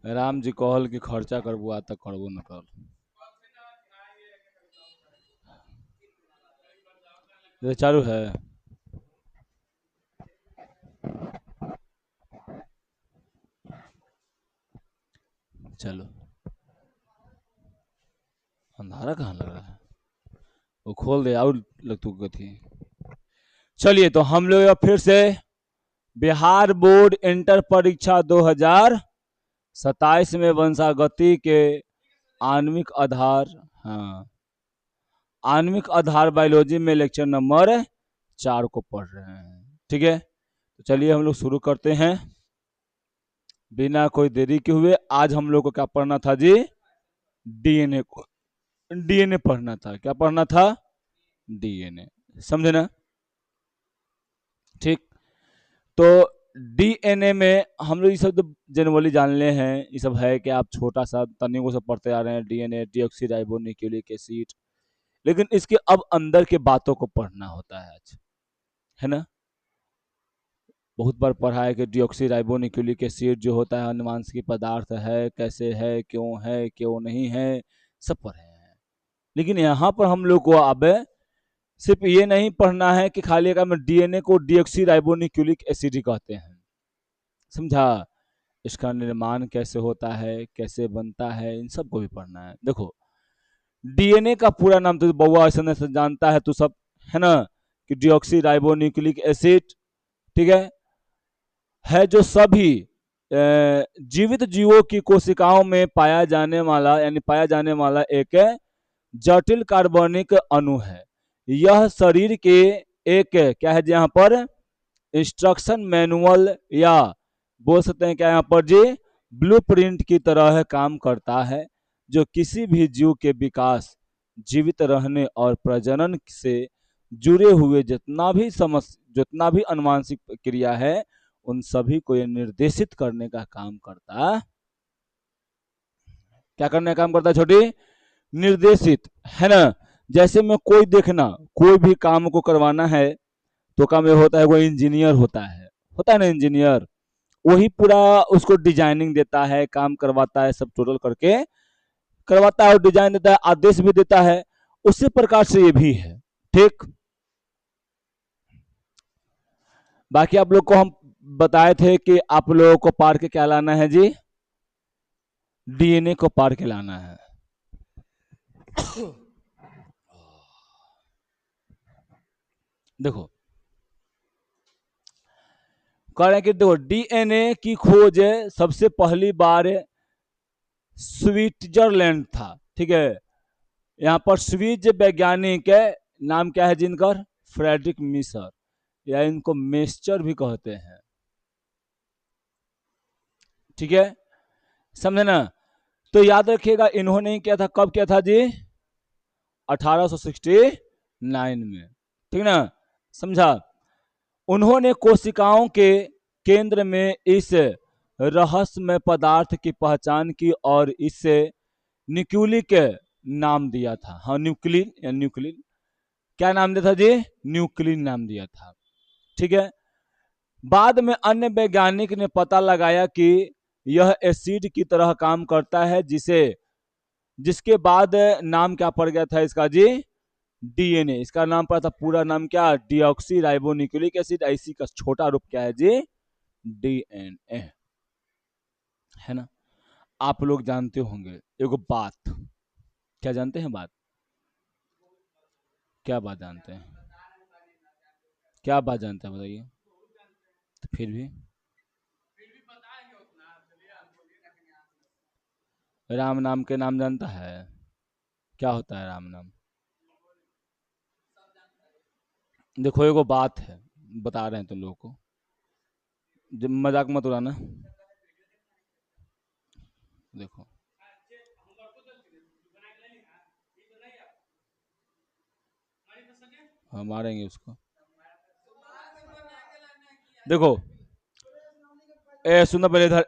राम जी कहल कि खर्चा करबू आ तक करबो न कर। ये चालू है। चलो, अंधारा कहाँ लग रहा है, वो खोल दे और लग तू थी। चलिए तो हम लोग फिर से बिहार बोर्ड इंटर परीक्षा 2027 में वंशागति के आणविक आधार, हाँ, आणविक आधार बायोलॉजी में लेक्चर नंबर 4 को पढ़ रहे हैं। ठीक है, तो चलिए हम लोग शुरू करते हैं बिना कोई देरी के हुए। आज हम लोग को क्या पढ़ना था जी? डीएनए को, डीएनए पढ़ना था। क्या पढ़ना था? डीएनए, समझे ना? ठीक, तो डीएनए में हम लोग ये सब तो जनरली जान ले हैं, ये सब है कि आप छोटा सा तनिकों से पढ़ते आ रहे हैं, डीएनए डीऑक्सीराइबो न्यूक्लिक एसिड, लेकिन इसके अब अंदर के बातों को पढ़ना होता है आज, है ना? बहुत बार पढ़ा है कि डीऑक्सीराइबो न्यूक्लिक एसिड जो होता है अनुवांशिक पदार्थ है, कैसे है क्यों नहीं है, सब पढ़े हैं। लेकिन यहाँ पर हम लोग को अब सिर्फ ये नहीं पढ़ना है कि खाली अगर में डीएनए को डीऑक्सीराइबो न्यूक्लिक एसिड कहते हैं, समझा? इसका निर्माण कैसे होता है, कैसे बनता है, इन सब को भी पढ़ना है। देखो, डीएनए का पूरा नाम तो बउआ ऐसा से जानता है, तो सब है ना, कि डीऑक्सीराइबो न्यूक्लिक एसिड, ठीक है जो सभी जीवित जीवों की कोशिकाओं में पाया जाने वाला, यानी पाया जाने वाला एक जटिल कार्बनिक अणु है। यह शरीर के एक क्या है यहाँ पर इंस्ट्रक्शन मैनुअल, या बोल सकते हैं क्या यहाँ पर जी, ब्लूप्रिंट की तरह काम करता है, जो किसी भी जीव के विकास, जीवित रहने और प्रजनन से जुड़े हुए जितना भी अनुवांशिक क्रिया है, उन सभी को ये निर्देशित करने का काम करता है। क्या करने का काम करता है छोटी? निर्देशित, है ना? जैसे में कोई देखना, कोई भी काम को करवाना है तो काम ये होता है, वो इंजीनियर होता है ना इंजीनियर, वही पूरा उसको डिजाइनिंग देता है, काम करवाता है, सब टोटल करके करवाता है और डिजाइन देता है, आदेश भी देता है। उसी प्रकार से ये भी है। ठीक, बाकी आप लोग को हम बताए थे कि आप लोगों को पार के क्या लाना है जी? डीएनए को पार के लाना है। देखो, कह रहे हैं कि देखो डीएनए की खोज सबसे पहली बार स्विट्जरलैंड था। ठीक है, यहाँ पर स्विज वैज्ञानिक नाम क्या है जिनकर? फ्रेडरिक मिसर, या इनको मेस्चर भी कहते हैं। ठीक है, समझे ना? तो याद रखिएगा, इन्होंने क्या था, कब किया था जी? 1869 में। ठीक ना, समझा? उन्होंने कोशिकाओं के केंद्र में इस रहस्यमय पदार्थ की पहचान की और इसे न्यूक्लिक नाम दिया था। हाँ, न्यूक्लिन या न्यूक्लिन, क्या नाम दिया था जी? न्यूक्लिन नाम दिया था। ठीक है, बाद में अन्य वैज्ञानिक ने पता लगाया कि यह एसिड की तरह काम करता है, जिसके बाद नाम क्या पड़ गया था इसका जी? डीएनए। इसका नाम पड़ा था, पूरा नाम क्या? Deoxy ribo nucleic acid. इसी का छोटा रूप क्या है जी? डीएनए, है ना? आप लोग जानते होंगे एगो बात, क्या जानते हैं बात? क्या बात जानते हैं? क्या बात जानते हैं बताइए? तो फिर भी राम नाम के नाम जानता है? क्या होता है राम नाम? देखो एगो बात है, बता रहे हैं तुम लोगों को, जब मजाक मत उड़ाना। देखो, हम मारेंगे उसको। देखो, ए सुनना पहले इधर,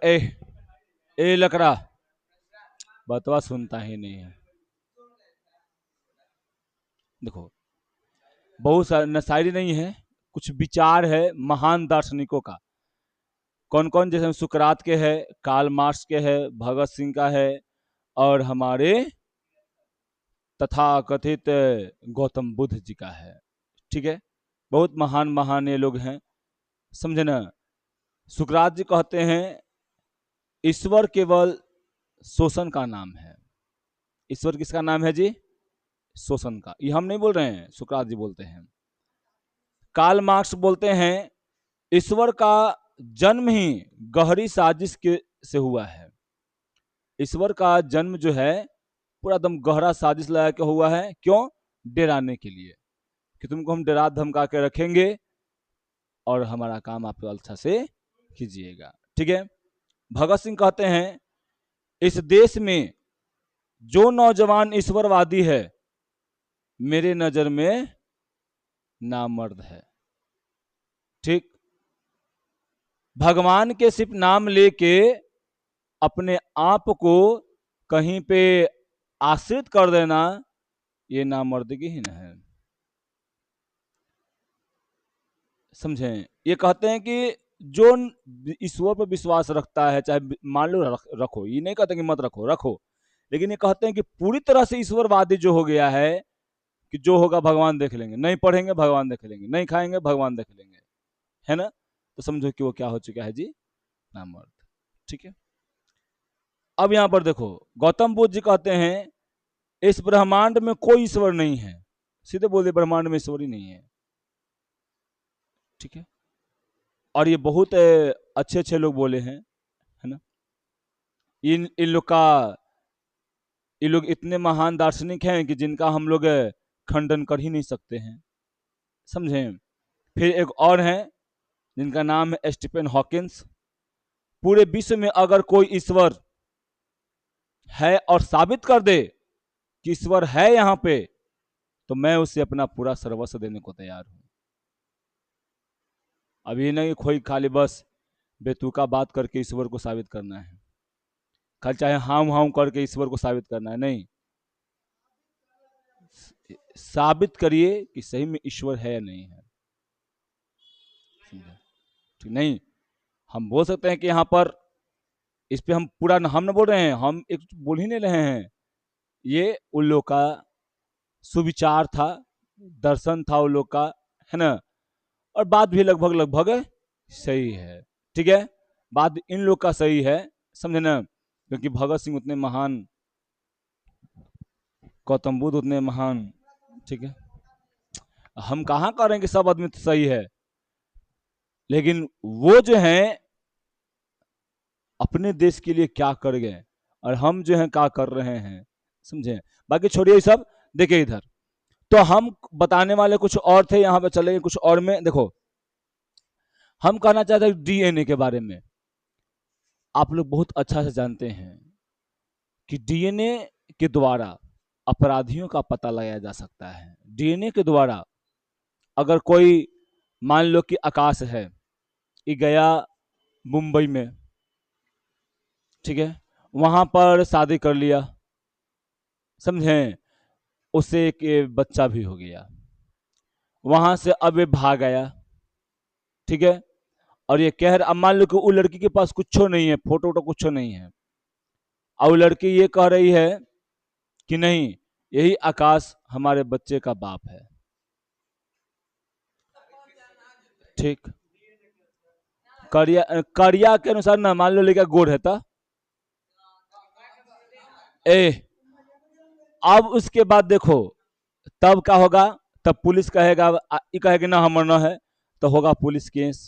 ए लकड़ा, बतवा सुनता ही नहीं है। देखो, बहुत सारे शायरी नहीं है, कुछ विचार है महान दार्शनिकों का। कौन कौन, जैसे सुकरात के है, कार्ल मार्क्स के है, भगत सिंह का है, और हमारे तथाकथित गौतम बुद्ध जी का है। ठीक है, बहुत महान महान ये लोग हैं, समझे ना। सुकरात जी कहते हैं ईश्वर केवल शोषण का नाम है। ईश्वर किसका नाम है जी? शोषण का। ये हम नहीं बोल रहे हैं, सुकरात जी बोलते हैं। कार्ल मार्क्स बोलते हैं ईश्वर का जन्म ही गहरी साजिश के से हुआ है। ईश्वर का जन्म जो है पूरा एकदम गहरा साजिश लगा के हुआ है। क्यों? डराने के लिए, कि तुमको हम डरा धमका के रखेंगे और हमारा काम आप अच्छा से कीजिएगा। ठीक है। भगत सिंह कहते हैं इस देश में जो नौजवान ईश्वरवादी है मेरे नजर में नामर्द है। ठीक, भगवान के सिर्फ नाम लेके अपने आप को कहीं पे आश्रित कर देना, ये नामर्दगी ही न है। समझे? ये कहते हैं कि जो ईश्वर पर विश्वास रखता है, चाहे मान लो रखो, ये नहीं कहते कि मत रखो, रखो, लेकिन ये कहते हैं कि पूरी तरह से ईश्वरवादी जो हो गया है कि जो होगा भगवान देख लेंगे, नहीं पढ़ेंगे भगवान देख लेंगे, नहीं खाएंगे भगवान देख लेंगे, है ना, तो समझो कि वो क्या हो चुका है जी? नामर्द। ठीक है। अब यहां पर देखो, गौतम बुद्ध जी कहते हैं इस ब्रह्मांड में कोई ईश्वर नहीं है। सीधे बोले ब्रह्मांड में ईश्वर ही नहीं है। ठीक है। और ये बहुत अच्छे अच्छे लोग बोले हैं, है ना। इन लोग का, ये लोग इतने महान दार्शनिक हैं कि जिनका हम लोग खंडन कर ही नहीं सकते हैं। समझे? फिर एक और हैं जिनका नाम है स्टीफन हॉकिंस। पूरे विश्व में अगर कोई ईश्वर है और साबित कर दे कि ईश्वर है यहां पे, तो मैं उसे अपना पूरा सर्वस्व देने को तैयार हूं। अभी नहीं कोई खाली बस बेतुका बात करके ईश्वर को साबित करना है, खाली चाहे हाउ हाउ करके ईश्वर को साबित करना है, नहीं। साबित करिए कि सही में ईश्वर है या नहीं है। ठीक नहीं, हम बोल सकते हैं कि यहाँ पर इस पे हम पूरा हम न बोल रहे हैं, हम एक बोल ही नहीं रहे हैं। ये उन लोग का सुविचार था, दर्शन था उन लोग का, है ना। और बात भी लगभग लगभग सही है। ठीक है, बात इन लोग का सही है, समझे ना, क्योंकि भगत सिंह उतने महान, गौतम बुद्ध उतने महान। ठीक है, हम कहाँ कह रहे हैं कि सब आदमी तो सही है, लेकिन वो जो है अपने देश के लिए क्या कर गए और हम जो है क्या कर रहे हैं, समझे। बाकी छोड़िए सब, देखिए इधर, तो हम बताने वाले कुछ और थे, यहां पे चले कुछ और में। देखो, हम कहना चाहते हैं डीएनए के बारे में। आप लोग बहुत अच्छा से जानते हैं कि डीएनए के द्वारा अपराधियों का पता लगाया जा सकता है। डीएनए के द्वारा अगर कोई, मान लो कि आकाश है, ये गया मुंबई में, ठीक है, वहां पर शादी कर लिया, समझे, उससे एक बच्चा भी हो गया, वहां से अब ये भाग आया, ठीक है, और ये कह रहा, अब मान लो कि वो लड़की के पास कुछ नहीं है, फोटो वोटो कुछ नहीं है, और वो लड़की ये कह रही है कि नहीं, यही आकाश हमारे बच्चे का बाप है। ठीक, करिया करिया के अनुसार ना, मान लो लेकर गोड़ है था, ए, अब उसके बाद देखो तब क्या होगा, तब पुलिस कहेगा, ये कहेगा ना हमर न है, तो होगा पुलिस केस।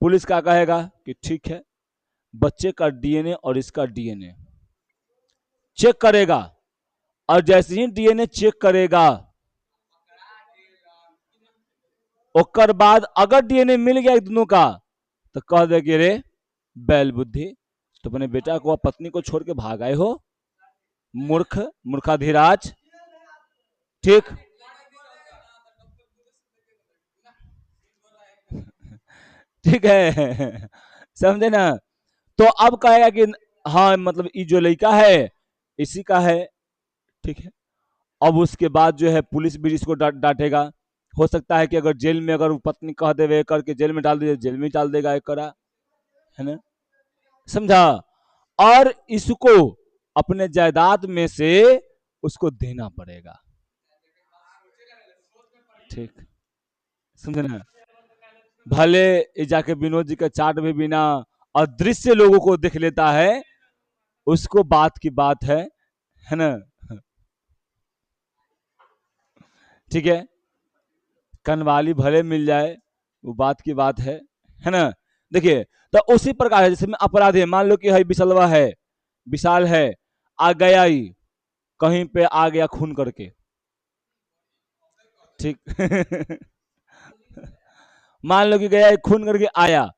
पुलिस क्या कहेगा कि ठीक है, बच्चे का डीएनए और इसका डीएनए चेक करेगा, और जैसे ही डीएनए चेक करेगा, ओकर बाद अगर डीएनए मिल गया दोनों का, तो कह दे कि रे बैल बुद्धि, तो अपने बेटा को पत्नी को छोड़ के भाग आए हो, मूर्ख, मूर्खाधिराज। ठीक, ठीक है। समझे ना? तो अब कहेगा कि हाँ मतलब ये जो लड़का है इसी का है। ठीक है, अब उसके बाद जो है पुलिस भी इसको डांटेगा। हो सकता है कि अगर जेल में, अगर पत्नी कह देवे करके जेल में डाल दीजिए, जेल में डाल देगा एक करा, है ना? समझा? और इसको अपने जायदाद में से उसको देना पड़ेगा। ठीक, समझे ना? भले ये जाके विनोद जी का चार्ट भी बिना अदृश्य लोगों को देख लेता है, उसको बात की बात है ना? ठीक है, कनवाली भले मिल जाए, वो बात की बात है ना? देखिए, तो उसी प्रकार है जैसे में अपराधी है, मान लो कि है विशलवा है, विशाल है, आ गया ही कहीं पे आ गया खून करके। ठीक। मान लो कि गया खून करके आया,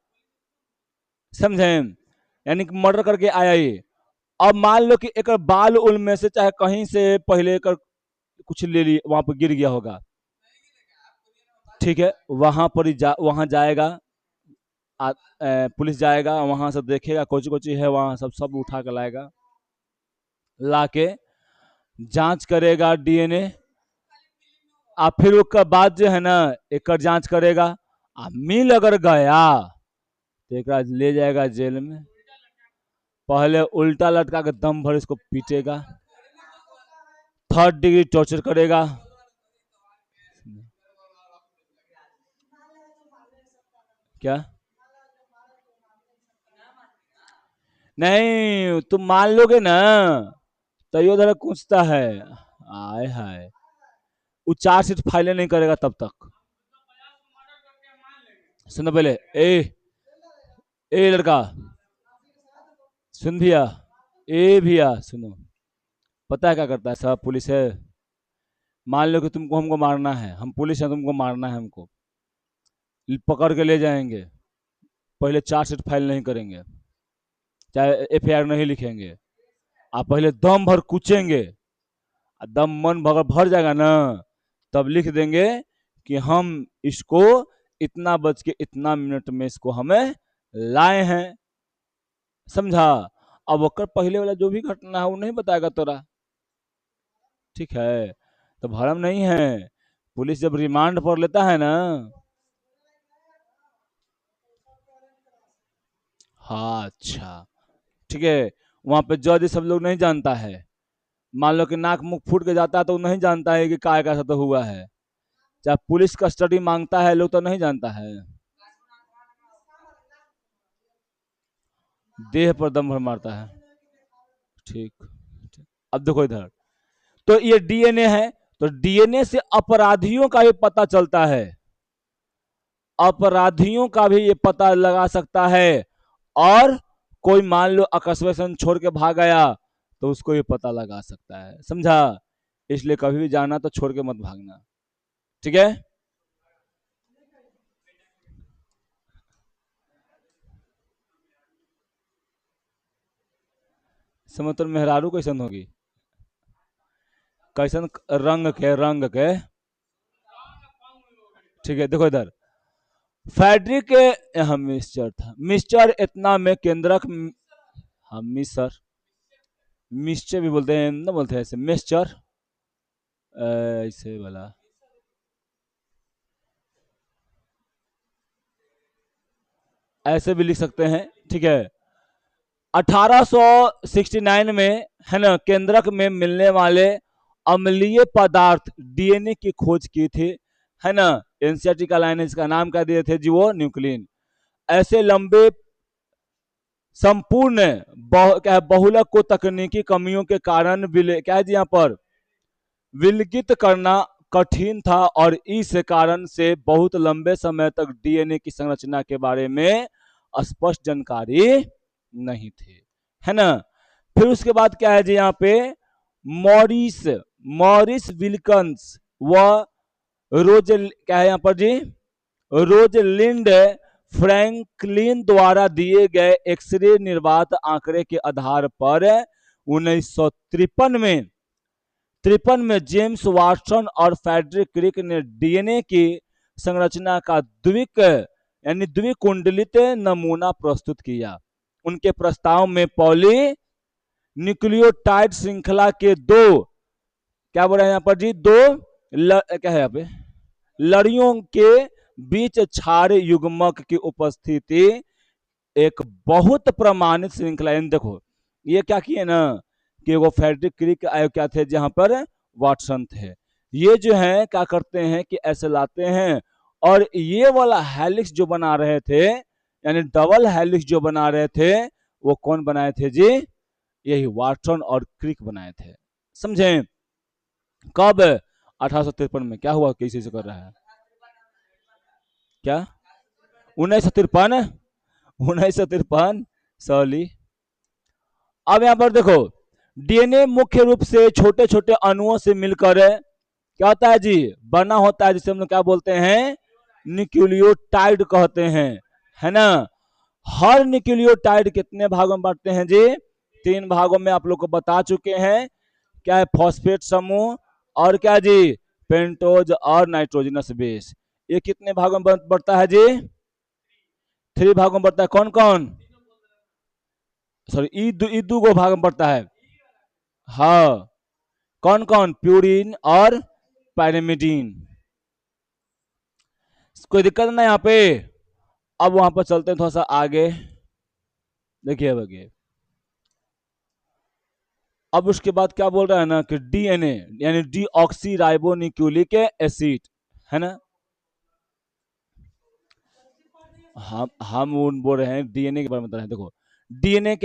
समझे? यानी कि मर्डर करके आया ये। अब मान लो कि एक बाल उल में से चाहे कहीं से पहले कर कुछ ले ली, वहां पर गिर गया होगा। ठीक है, वहां पर वहां जाएगा, पुलिस जाएगा, वहां सब देखेगा कोची कोची है, वहां सब सब उठा कर लाएगा, लाके जांच करेगा डीएनए। आ फिर उसके बाद जो है ना एक जांच करेगा। आ मिल अगर गया तो एक ले जाएगा जेल में, पहले उल्टा लटका के दम भर इसको पीटेगा, 3rd डिग्री टॉर्चर करेगा। क्या? नहीं, तुम मान लोगे ना तो ये उधर पूछता है, आए हाय, वो 4 सीट फाइलें नहीं करेगा तब तक। सुनो पहले, ए लड़का, सुन भैया, ए भैया सुनो, पता है क्या करता है सब पुलिस है? मान लो कि तुमको हमको मारना है, हम पुलिस है, तुमको मारना है हमको, पकड़ के ले जाएंगे, पहले 4 सीट फाइल नहीं करेंगे, चाहे एफआईआर नहीं लिखेंगे, आप पहले दम भर कूचेंगे, दम मन भर भर जाएगा ना, तब लिख देंगे कि हम इसको इतना बज के इतना मिनट में इसको हमें लाए हैं। समझा? अब ओकर पहले वाला जो भी घटना है वो नहीं बताएगा तोरा। ठीक है, तो भरम नहीं है, पुलिस जब रिमांड पर लेता है ना। हाँ अच्छा, ठीक है, वहां पे जज सब लोग नहीं जानता है, मान लो कि नाक मुख फूट के जाता है तो वो नहीं जानता है कि काय का तो हुआ है, चाहे पुलिस कस्टडी मांगता है लोग तो नहीं जानता है, देह पर दम भर मारता है। ठीक, ठीक। अब देखो इधर, तो ये डीएनए है, तो डीएनए से अपराधियों का भी पता चलता है, अपराधियों का भी ये पता लगा सकता है, और कोई मान लो अकस्मात छोड़ के भाग गया तो उसको ये पता लगा सकता है। समझा? इसलिए कभी भी जाना तो छोड़ के मत भागना। ठीक है, समझ? तो मेहरारू कैसन होगी, कैसन रंग के। ठीक है, देखो इधर, फैड्रिक के यहाँ मिस्टर था, मिस्टर इतना में केंद्रक, हम मिस्टर, मिस्टर भी बोलते हैं ना, बोलते हैं ऐसे मिस्टर, ऐसे वाला, ऐसे भी लिख सकते हैं। ठीक है, 1869 में है ना केंद्रक में मिलने वाले अम्लीय पदार्थ डीएनए की खोज की थी, है ना? एनसीईआरटी का लाइन है, इसका नाम क्या दिए थे जी? वो न्यूक्लिन। ऐसे लंबे संपूर्ण क्या है बहुलक को तकनीकी कमियों के कारण क्या है जी यहाँ पर विलगित करना कठिन था, और इस कारण से बहुत लंबे समय तक डीएनए की संरचना के बारे में स्पष्ट जानकारी नहीं थी, है ना? फिर उसके बाद क्या है जी यहाँ पे, मॉरिस मॉरिस विल्कन्स व रोज क्या है यहाँ पर जी, रोज लिंड फ्रैंकलिन द्वारा दिए गए एक्सरे निर्वात आंकड़े के आधार पर 1953 में जेम्स वाटसन और फ्रेडरिक क्रिक ने डीएनए की संरचना का द्विकुंडलित नमूना प्रस्तुत किया। उनके प्रस्ताव में पॉली न्यूक्लियोटाइड श्रृंखला के दो, क्या बोल रहे हैं यहाँ पर जी, क्या है यहाँ पे, लड़ियों के बीच क्षार युग्मक की उपस्थिति एक बहुत प्रमाणित श्रृंखला। देखो ये क्या किए ना कि वो फ्रेडरिक क्रिक आए क्या थे, जहां पर वाटसन थे, ये जो है क्या करते हैं कि ऐसे लाते हैं, और ये वाला हेलिक्स जो बना रहे थे, यानी डबल हेलिक्स जो बना रहे थे, वो कौन बनाए थे जी, यही वाटसन और क्रिक बनाए थे। समझे? कब? 1853 में। क्या हुआ, कैसे से कर रहा है क्या? 1953, 1953 सॉली। अब यहां पर देखो, डीएनए मुख्य रूप से छोटे छोटे अणुओं से मिलकर क्या होता है जी, बना होता है, जिसे हम लोग क्या बोलते हैं, न्यूक्लियोटाइड कहते हैं, है ना। हर न्यूक्लियोटाइड कितने भागों में बांटते हैं जी? 3 भागों में आप लोग को बता चुके हैं। क्या है? फॉस्फेट समूह, और क्या जी, पेंटोज और नाइट्रोजनस बेस। ये कितने भागों में बढ़ता है जी? 3 भागों में बढ़ता है। कौन कौन? सॉरी, ई दू को भाग में बढ़ता है। हाँ, कौन कौन? प्यूरिन और पैरामिडीन। कोई दिक्कत ना यहाँ पे। अब वहां पर चलते हैं थोड़ा सा आगे, देखिए अब उसके बाद क्या बोल रहा है ना कि डीएनए यानी डीऑक्सी राइबोन्यूक्लिक एसिड, है ना। हम उन बोल रहे हैं डीएनए के बारे में बता रहे हैं। देखो डीएनए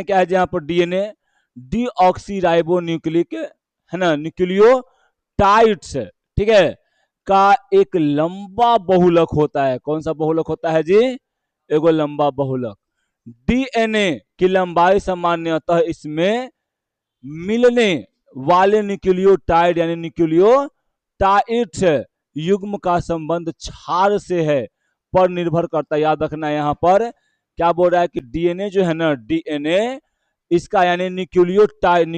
क्या है जहां पर, डीएनए डीऑक्सी राइबोन्यूक्लिक, है ना, न्यूक्लियोटाइड्स, ठीक है, का एक लंबा बहुलक होता है। कौन सा बहुलक होता है जी? एगो लंबा बहुलक। डीएनए की लंबाई सामान्यतः इसमें मिलने वाले न्यूक्लियोटाइड यानी न्यूक्लियोटाइड्स युग्म का संबंध क्षार से है पर निर्भर करता है। याद रखना यहाँ पर क्या बोल रहा है कि डीएनए जो है ना, डीएनए इसका यानी न्यूक्लियोटाइड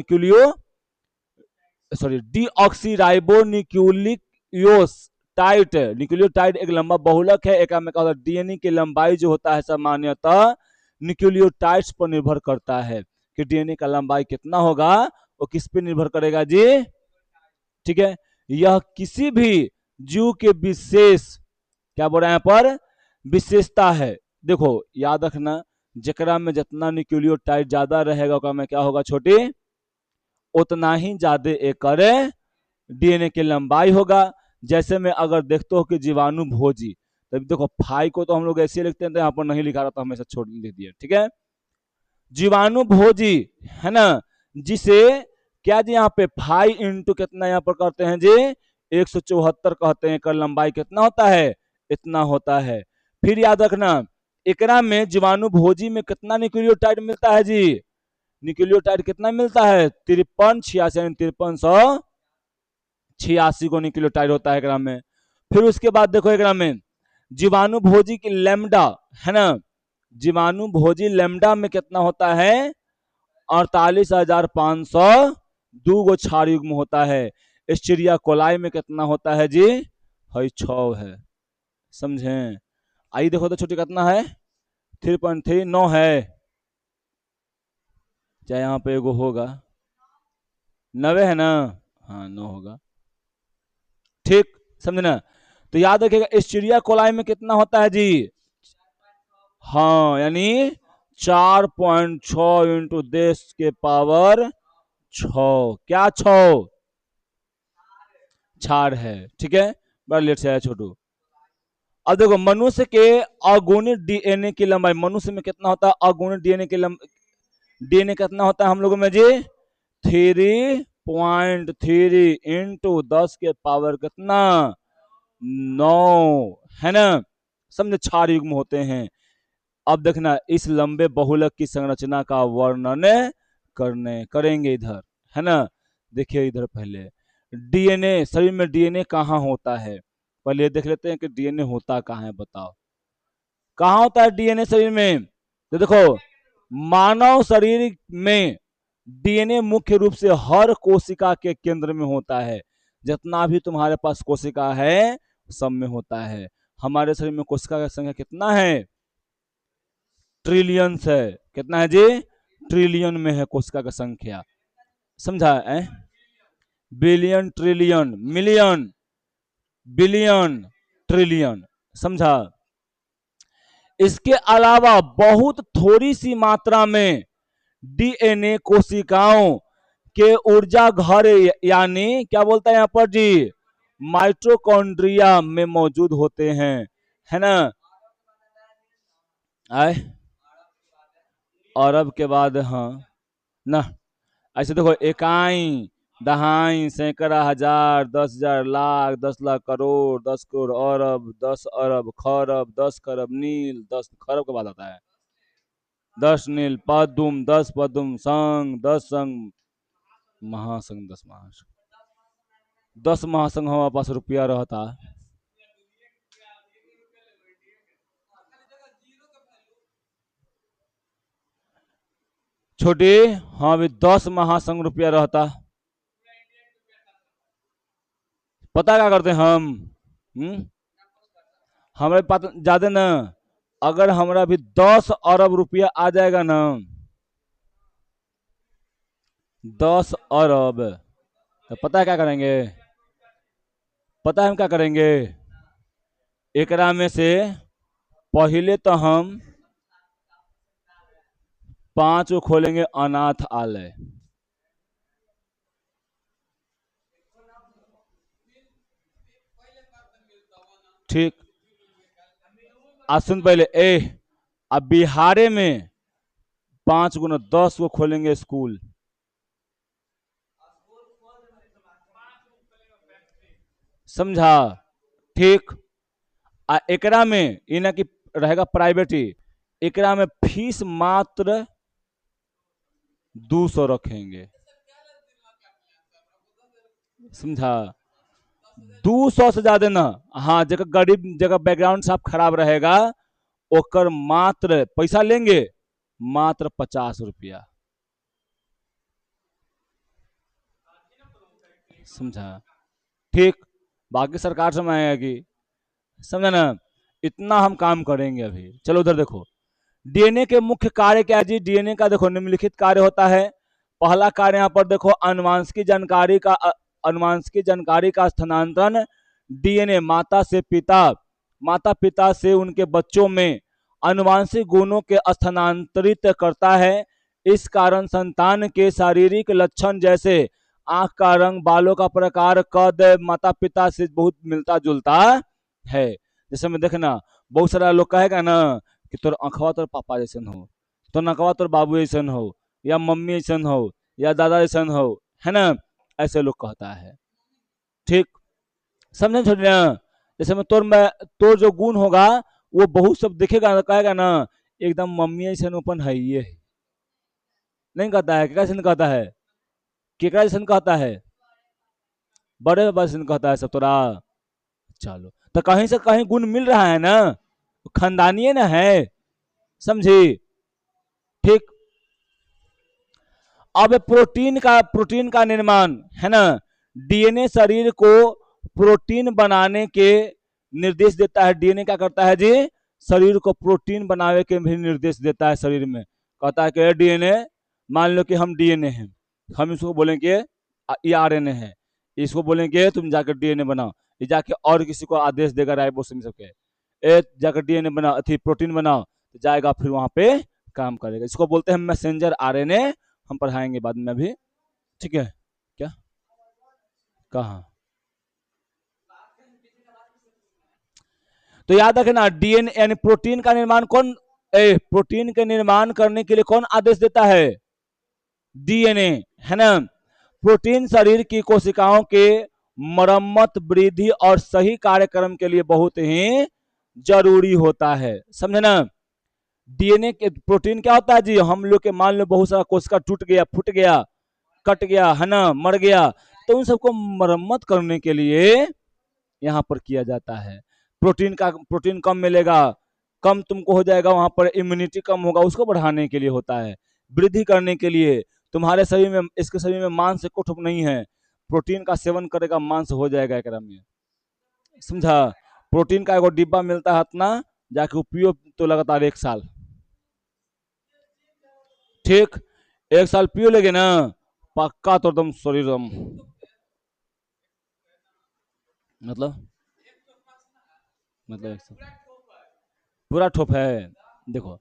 एक लंबा बहुलक है। एक में कहा डीएनए की लंबाई जो होता है सामान्यतः न्यूक्लियोटाइड्स पर निर्भर करता है कि डीएनए का लंबाई कितना होगा, वो किस पे निर्भर करेगा जी? ठीक है, यह किसी भी जीव के विशेष, क्या बोल रहे हैं यहाँ पर, विशेषता है। देखो याद रखना, जकरा में जितना न्यूक्लियोटाइड ज्यादा रहेगा ओकरा में क्या होगा छोटी, उतना ही ज्यादा एक डीएनए की लंबाई होगा। जैसे में अगर देखते हो कि जीवाणु भोजी, तब देखो फाई को तो हम लोग ऐसे लिखते हैं, तो यहाँ पर नहीं लिखा रहा था, हमेशा छोड़ लिख दिया, ठीक है। जीवाणु भोजी, है ना, जिसे क्या जी यहाँ पे फाई इंटू कितना यहाँ पर करते हैं जी, 174 कहते हैं। कर लंबाई कितना होता है? इतना होता है। फिर याद रखना, एकरा में जीवाणु भोजी में कितना न्यूक्लियोटाइड मिलता है जी? न्यूक्लियोटाइड कितना मिलता है? 5386 यानी 5386 को न्यूक्लियोटाइड होता है एकरा में। फिर उसके बाद देखो एकरा में जीवाणु भोजी की लेमडा, है ना, जीवाणु भोजी लेमडा में कितना होता है? 48,502 गो क्षार युग्म होता है। एस्चेरिया कोलाई में कितना होता है जी? है 6 है। समझे? आई देखो तो छोटी कितना है? 3.3 9 है, चाहे यहाँ पे एगो होगा 90 है ना, हाँ 9 होगा, ठीक, समझे ना। तो याद रखिएगा एस्चेरिया कोलाई में कितना होता है जी? हाँ, यानी 4.6 इंटू 10 के पावर 6, क्या 6 क्षार है, ठीक है। बड़ा लेट से आया छोटू। अब देखो मनुष्य के अगुणित डीएनए की लंबाई, मनुष्य में कितना होता है अगुणित डीएनए की डीएनए कितना होता है हम लोगों में जी? 3.3 इंटू 10 के पावर कितना? 9, है ना। समझे? क्षार युग्म होते हैं। अब देखना इस लंबे बहुलक की संरचना का वर्णन करेंगे इधर, है ना। देखिए इधर पहले डीएनए, शरीर में डीएनए कहाँ होता है, पहले देख लेते हैं कि डीएनए होता कहाँ है, बताओ। कहाँ होता है डीएनए शरीर में? तो देखो, मानव शरीर में डीएनए मुख्य रूप से हर कोशिका के केंद्र में होता है। जितना भी तुम्हारे पास कोशिका है सब में होता है। हमारे शरीर में कोशिका का संख्या कितना है? ट्रिलियंस है। कितना है जी? ट्रिलियन में है कोशिका का संख्या। समझा है? Billion, trillion, million, billion, trillion. समझा? इसके अलावा बहुत थोड़ी सी मात्रा में डीएनए कोशिकाओं के ऊर्जा घर यानी क्या बोलता है यहाँ पर जी, माइटोकॉन्ड्रिया में मौजूद होते हैं, है ना? आए अरब के बाद, हाँ ना, ऐसे देखो, इकाई, दहाई, सैकड़ा, हजार, 10,000, लाख, 10 लाख, करोड़, 10 करोड़, अरब, 10 अरब, खरब, 10 खरब, नील, 10 खरब के बाद आता है 10 नील, पद्म, 10 पद्म, संघ, 10 संघ, महासंघ, 10 महासंघ। 10 महासंघ हमारे पास रुपया रहता। छोटी, हाँ भी 10 महासंघ रुपया रहता। पता क्या करते हैं हम? हमारे पास ज्यादा ना, अगर हमारा भी 10 अरब रुपया आ जाएगा ना, 10 अरब, तो पता है क्या करेंगे? पता है हम क्या करेंगे? एकरा में से पहले तो हम 5 को खोलेंगे अनाथ आलय। ठीक, आज सुन पहले, अब बिहारे में 5 गुना 10 को खोलेंगे स्कूल। समझा? ठीक। एकरा में इना की रहेगा प्राइवेट ही, एकरा में फीस मात्र 200 रखेंगे। समझा? 200 से ज्यादा ना, हाँ, जगह गरीब, जगह बैकग्राउंड साफ खराब रहेगा, ओकर मात्र पैसा लेंगे, मात्र 50 रुपया। समझा? ठीक। बाकी सरकार समय आएगी। समझा ना? इतना हम काम करेंगे अभी। चलो उधर देखो, डीएनए के मुख्य कार्य क्या है जी? डीएनए का देखो निम्नलिखित कार्य होता है। पहला कार्य यहाँ पर देखो, अनुवांशिक जानकारी का स्थानांतरण। डीएनए माता पिता से उनके बच्चों में अनुवांशिक गुणों के स्थानांतरित करता है। इस कारण संतान के शारीरिक लक्षण जैसे आंख का रंग, बालों का प्रकार, कद माता पिता से बहुत मिलता जुलता है। जैसे में देखना, बहुत सारा लोग कहेगा ना कि तोर अखवा तोर पापा जैसन हो, तो नकवा तोर बाबू जैसन हो, या मम्मी जैसन हो, या दादा जैसन हो, है ना? ऐसे लोग कहता है। ठीक, समझे छोटे ना? जैसे में तोर जो गुण होगा वो बहुत सब दिखेगा, कहेगा ना एकदम मम्मी जैसन ओपन है ये, नहीं कहता है? केकरा जैसन कहता है? केकरा जैसन कहता है? बड़े बाबा जैसन कहता है सब तोरा। चलो, तो कहीं से कहीं गुण मिल रहा है ना, खानदानी ना है। समझी? ठीक। अब प्रोटीन का निर्माण, है ना? डीएनए शरीर को प्रोटीन बनाने के निर्देश देता है। डीएनए क्या करता है जी? शरीर को प्रोटीन बनाने के भी निर्देश देता है शरीर में। कहता है कि डीएनए, मान लो कि हम डीएनए हैं, हम इसको बोलेंगे ये आरएनए है, इसको बोलेंगे तुम जाकर डीएनए बनाओ, ये जाके और किसी को आदेश देगा राइबोसोम सबके, जाकर डीएनए बनाओ, अथी प्रोटीन बनाओ, तो जाएगा फिर वहां पे काम करेगा। इसको बोलते हैं मैसेंजर आरएनए। हम पढ़ाएंगे बाद में अभी। ठीक है? क्या कहा? तो याद रखना, डीएनए यानी प्रोटीन का निर्माण प्रोटीन के निर्माण करने के लिए कौन आदेश देता है? डीएनए, है ना? प्रोटीन शरीर की कोशिकाओं के मरम्मत, वृद्धि और सही कार्यक्रम के लिए बहुत ही जरूरी होता है। समझे ना? डीएनए के प्रोटीन क्या होता है जी? हम लोग के मान लो बहुत सारा कोशिका टूट गया, फूट गया, कट गया, है ना, मर गया, तो उन सबको मरम्मत करने के लिए यहाँ पर किया जाता है। प्रोटीन कम मिलेगा, कम तुमको हो जाएगा, वहां पर इम्यूनिटी कम होगा, उसको बढ़ाने के लिए होता है, वृद्धि करने के लिए। तुम्हारे शरीर में, इसके शरीर में मांस को ठोप नहीं है, प्रोटीन का सेवन करेगा मांस हो जाएगा एकरा में, समझा। प्रोटीन का एगो डिब्बा मिलता है अपना, जाके पियो तो लगातार 1 साल, ठीक, 1 साल पियो लेगे ना, पक्का तो एकदम शरीर मतलब मतलब पूरा ठोप है। देखो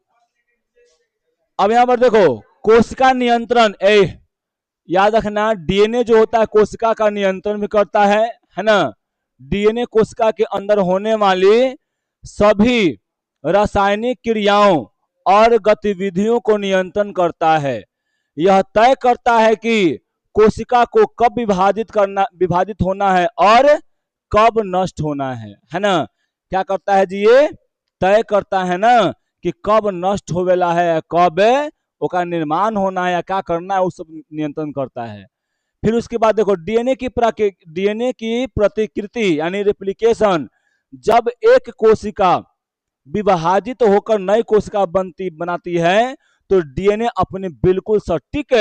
अब यहाँ पर देखो, कोशिका नियंत्रण, याद रखना, डीएनए जो होता है कोशिका का नियंत्रण भी करता है ना। डीएनए कोशिका के अंदर होने वाली सभी रासायनिक क्रियाओं और गतिविधियों को नियंत्रण करता है। यह तय करता है कि कोशिका को कब विभाजित होना है और कब नष्ट होना है ना। क्या करता है जी, ये तय करता है ना कि कब नष्ट होवेला है, कब ओका निर्माण होना है या क्या करना है, उस सब नियंत्रण करता है। फिर उसके बाद देखो, डीएनए की प्रतिकृति यानी रेप्लिकेशन, जब एक कोशिका विभाजित होकर नई कोशिका बनाती है, तो डीएनए अपने बिल्कुल सटीक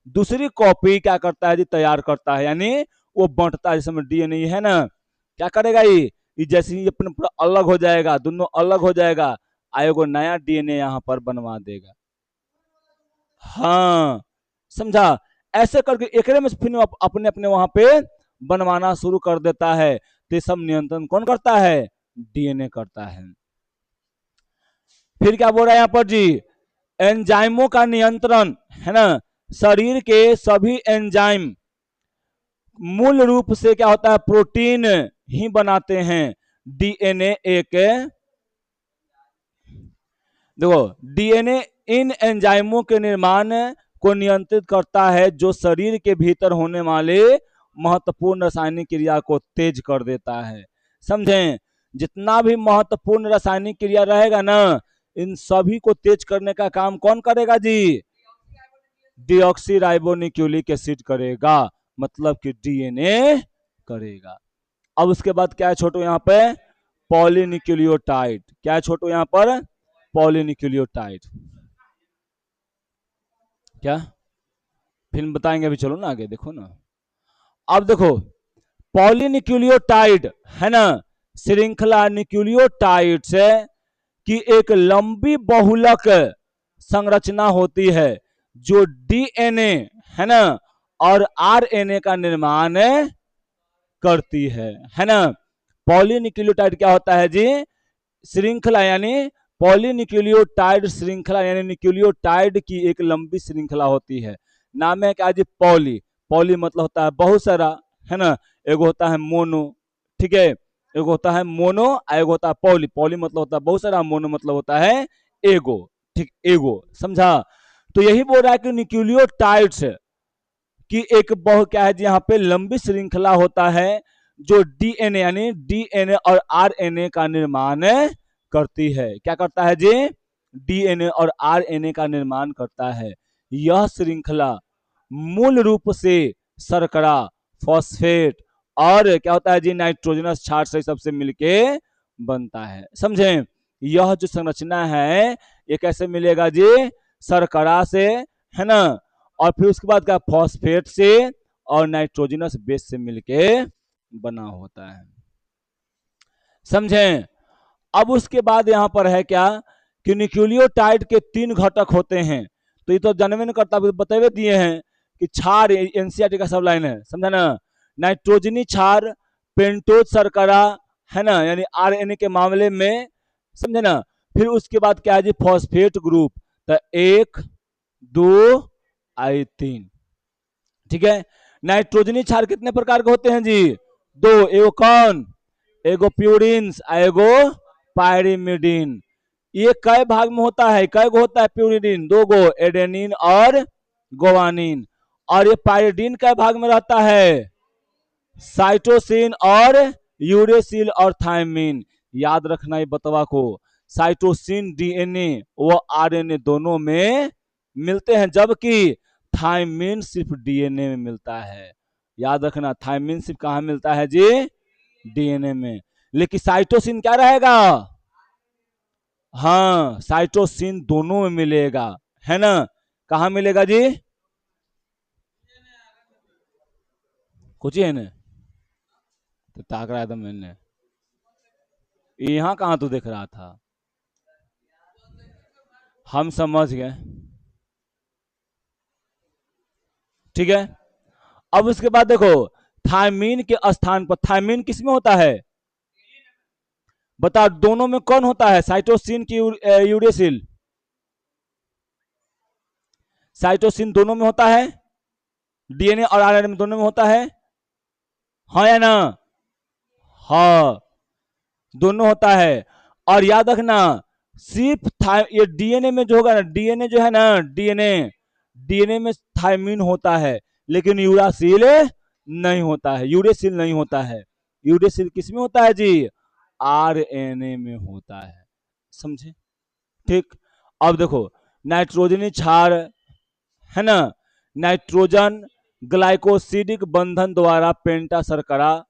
दूसरी कॉपी क्या करता है जी, तैयार करता है, यानी वो बांटता है। जिसमें डीएनए है ना, क्या करेगा ये जैसे ही अपने पूरा अलग हो जाएगा, दोनों अलग हो जाएगा, आएगो नया डीएनए यहाँ पर बनवा देगा। हाँ, समझा। ऐसे करके एकरे में फिर अपने अपने वहां पे बनवाना शुरू कर देता है। तो सब नियंत्रण कौन करता है, डीएनए करता है। फिर क्या बोल रहा है यहाँ पर जी, एंजाइमों का नियंत्रण, है ना। शरीर के सभी एंजाइम मूल रूप से क्या होता है, प्रोटीन ही बनाते हैं। डीएनए एक, देखो, डीएनए इन एंजाइमों के निर्माण को नियंत्रित करता है, जो शरीर के भीतर होने वाले महत्वपूर्ण रासायनिक क्रिया को तेज कर देता है। समझें, जितना भी महत्वपूर्ण रासायनिक क्रिया रहेगा ना, इन सभी को तेज करने का काम कौन करेगा जी, डीऑक्सीराइबोन्यूक्लिक एसिड करेगा, मतलब कि डीएनए करेगा। अब उसके बाद क्या है छोटू, यहाँ पे पॉलीन्यूक्लियोटाइड, क्या है छोटू यहाँ पर, पॉलीन्यूक्लियोटाइड। क्या, फिर बताएंगे अभी, चलो ना आगे देखो ना। अब देखो, पॉलीन्यूक्लियोटाइड है ना, श्रृंखला न्यूक्लियोटाइड से की एक लंबी बहुलक संरचना होती है, जो डीएनए है ना और आरएनए का निर्माण करती है ना। पॉलीन्यूक्लियोटाइड क्या होता है जी, श्रृंखला, यानी पॉलीन्यूक्लियोटाइड श्रृंखला, यानी न्यूक्लियोटाइड की एक लंबी श्रृंखला होती है। नाम है क्या जी, पॉली। पॉली मतलब होता है बहुत सारा, है ना। एगो होता है मोनो, ठीक है, एगो होता है मोनो, एगो होता है पॉली। पॉली मतलब होता है बहुत सारा, मोनो मतलब होता है एगो, ठीक, एगो, समझा। तो यही बोल रहा है कि न्यूक्लियोटाइड्स की एक बहुत क्या है जी, यहाँ पे लंबी श्रृंखला होता है, जो डीएनए यानी डीएनए और आरएनए का निर्माण करती है। क्या करता है जी, डीएनए और आरएनए का निर्माण करता है। यह श्रृंखला मूल रूप से शर्करा, फॉस्फेट और क्या होता है जी, नाइट्रोजनस क्षार से सबसे मिलके बनता है। समझे, यह जो संरचना है ये कैसे मिलेगा जी, शर्करा से, है ना, और फिर उसके बाद क्या, फॉस्फेट से और नाइट्रोजनस बेस से मिलके बना होता है। समझें। अब उसके बाद यहां पर है क्या, कि न्यूक्लियोटाइड के 3 घटक होते हैं। तो ये तो जानवे नहीं करता, बतेवे दिए हैं कि क्षार, एनसीईआरटी का सब लाइन है, समझा ना। नाइट्रोजनी क्षार, पेंटोज शर्करा, है ना, यानी आरएनए के मामले में, समझे ना। फिर उसके बाद क्या है जी, फॉस्फेट ग्रुप, तो 1 2 3, ठीक है। नाइट्रोजनी क्षार कितने प्रकार के होते हैं जी, 2, एगो कौन, एगो प्यूरिन्स, एगो पायरिमिडीन। ये कई भाग में होता है, कई गो होता है प्यूरिन, 2 गो, एडेनिन और गोवानिन। और ये पायरिडीन कई भाग में रहता है, साइटोसिन और यूरेसिल और थायमिन। याद रखना ये बतवा को, साइटोसिन डीएनए व आरएनए दोनों में मिलते हैं, जबकि थायमिन सिर्फ डीएनए में मिलता है। याद रखना, थायमिन सिर्फ कहां मिलता है जी, डीएनए में। लेकिन साइटोसिन क्या रहेगा, हाँ, साइटोसिन दोनों में मिलेगा, है ना। कहाँ मिलेगा जी? कुछ है ना, तो ताक रहा था मैंने, यहाँ कहाँ तू देख रहा था? हम समझ गए, ठीक है। अब उसके बाद देखो, थायमीन के स्थान पर, थायमीन किसमें होता है? बता, दोनों में कौन होता है, साइटोसिन की यूरेसिल? साइटोसिन दोनों में होता है, डीएनए और आरएनए में दोनों में होता है, हाँ या ना? हाँ, दोनों होता है। और याद रखना, सिर्फ ये डीएनए में जो होगा ना, डीएनए जो है ना, डीएनए, डीएनए में थायमीन होता है, लेकिन यूरासिल नहीं होता है, यूरेसिल नहीं होता है। यूरेसिल किसमें होता है जी? आरएनए में होता है, समझे? ठीक। अब देखो, नाइट्रोजनी क्षार, है ना, नाइट्रोजन ग्लाइकोसिडिक बंधन द्वारा पेंटा शर्करा,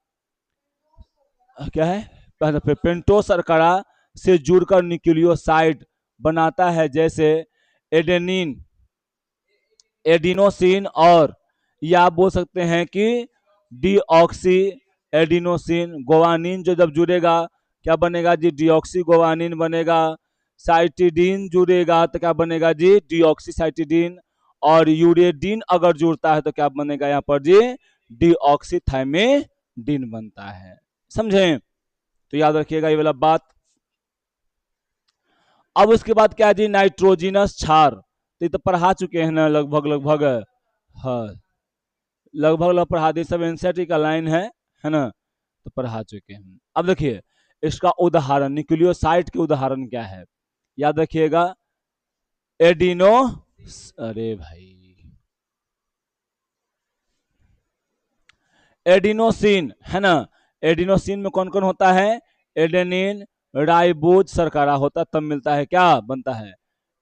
क्या है, पेंटो शर्करा से जुड़कर न्यूक्लियोसाइड बनाता है, जैसे एडेनिन, एडिनोसिन, और या आप बोल सकते हैं कि डीऑक्सी एडिनोसिन। गोवानिन जो जब जुड़ेगा क्या बनेगा जी? डीऑक्सी गोवानिन बनेगा। साइटिडीन जुड़ेगा तो क्या बनेगा जी? Deoxy cytidine. और यूरेडिन अगर जुड़ता है तो क्या बनेगा यहाँ पर जी? डीऑक्सी थाइमेडिन बनता है, समझे? तो याद रखिएगा ये वाला बात। अब उसके बाद क्या है जी? नाइट्रोजिनस क्षार, तो ये तो पढ़ा चुके हैं ना लगभग लगभग, हाँ, लगभग लगभग पढ़ा दी, सब एनसीईआरटी का लाइन है ना, तो पढ़ा चुके हैं। अब देखिए, इसका उदाहरण, न्यूक्लियोसाइड के उदाहरण क्या है, याद रखिएगा। एडिनो, अरे भाई, एडिनोसिन, है ना, एडिनोसिन में कौन कौन होता है? एडेनिन, राइबोज शर्करा होता है, तब मिलता है, क्या बनता है?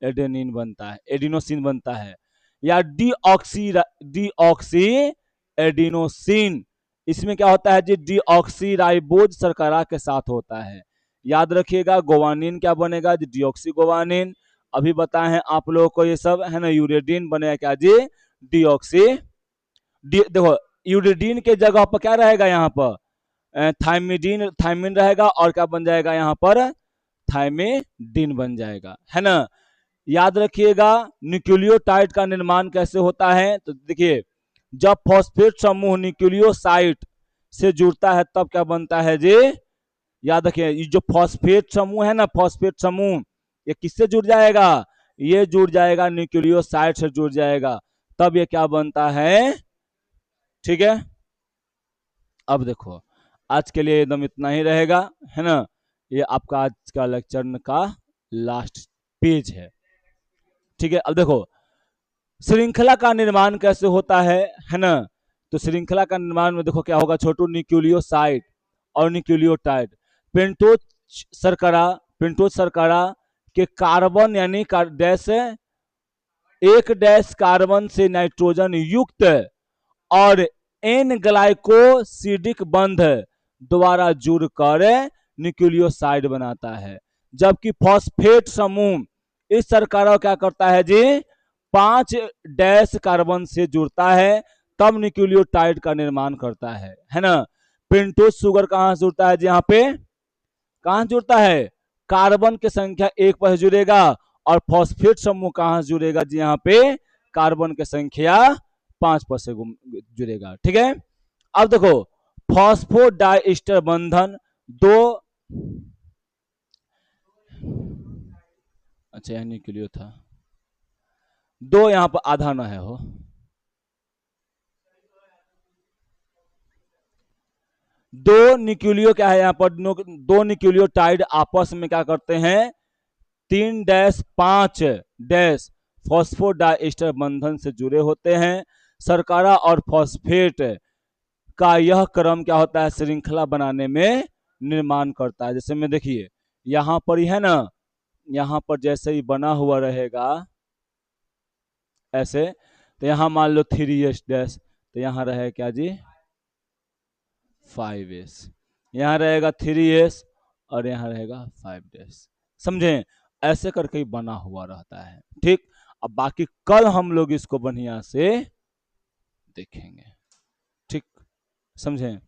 एडेनिन बनता है, एडिनोसिन बनता है। या डीऑक्सी, डीऑक्सी एडिनोसिन, इसमें क्या होता है जी? डीऑक्सी राइबोज शर्करा के साथ होता है। याद रखिएगा, गोवानिन क्या बनेगा जी? Deoxy guanine. अभी बताए हैं आप लोगों को ये सब, है ना। यूरेडिन बनेगा क्या जी? डीऑक्सी, देखो, यूरेडिन के जगह पर क्या रहेगा यहाँ पर? थाइमिडीन, थाइमिन रहेगा, और क्या बन जाएगा यहाँ पर? थाइमिडीन बन जाएगा, है ना। याद रखिएगा, न्यूक्लियोटाइड का निर्माण कैसे होता है, तो देखिए, जब फॉस्फेट समूह न्यूक्लियोसाइट से जुड़ता है तब क्या बनता है जी? याद रखिए, ये जो फॉस्फेट समूह है ना, फॉस्फेट समूह, ये किससे जुड़ जाएगा? ये जुड़ जाएगा न्यूक्लियोसाइट से जुड़ जाएगा, तब ये क्या बनता है, ठीक है। अब देखो, आज के लिए एकदम इतना ही रहेगा, है ना। ये आपका आज का लेक्चर का लास्ट पेज ठीक है। अब देखो, श्रृंखला का निर्माण कैसे होता है ना। तो श्रृंखला का निर्माण में देखो क्या होगा, छोटू, न्यूक्लियोसाइड और न्यूक्लियोटाइड, पेंटोज शर्करा, पेंटोज शर्करा के कार्बन यानी डैश, एक डैश कार्बन से नाइट्रोजन युक्त और एन ग्लाइकोसिडिक बंध द्वारा जुड़कर न्यूक्लियोसाइड बनाता है। जबकि फॉस्फेट समूह इस शर्करा क्या करता है जी? 5 डैश कार्बन से जुड़ता है, तब न्यूक्लियोटाइड का निर्माण करता है ना। पेंटोज शुगर कहां से जुड़ता है जी? यहाँ पे कहां जुड़ता है? कार्बन की संख्या 1 पर जुड़ेगा, और फॉस्फेट समूह कहां से जुड़ेगा जी? यहाँ पे कार्बन की संख्या 5 पर से जुड़ेगा, ठीक है। अब देखो, फॉस्फोडाइस्टर बंधन दो, अच्छा यानी के लिए था दो, यहाँ पर आधा न है हो, दो न्यूक्लियो क्या है यहाँ पर? दो न्यूक्लियोटाइड आपस में क्या करते हैं? 3-5 फॉस्फोडाइस्टर बंधन से जुड़े होते हैं। शर्करा और फॉस्फेट का यह क्रम क्या होता है? श्रृंखला बनाने में निर्माण करता है। जैसे में देखिए, यहाँ पर ही है ना, यहाँ पर जैसे ही बना हुआ रहेगा ऐसे, तो यहाँ मान लो 3s डैश, तो यहाँ रहेगा क्या जी? 5s, यहाँ रहेगा 3s, और यहाँ रहेगा 5 डैश, समझे? ऐसे करके ही बना हुआ रहता है। ठीक, अब बाकी कल हम लोग इसको बढ़िया से देखेंगे। ठीक, समझे?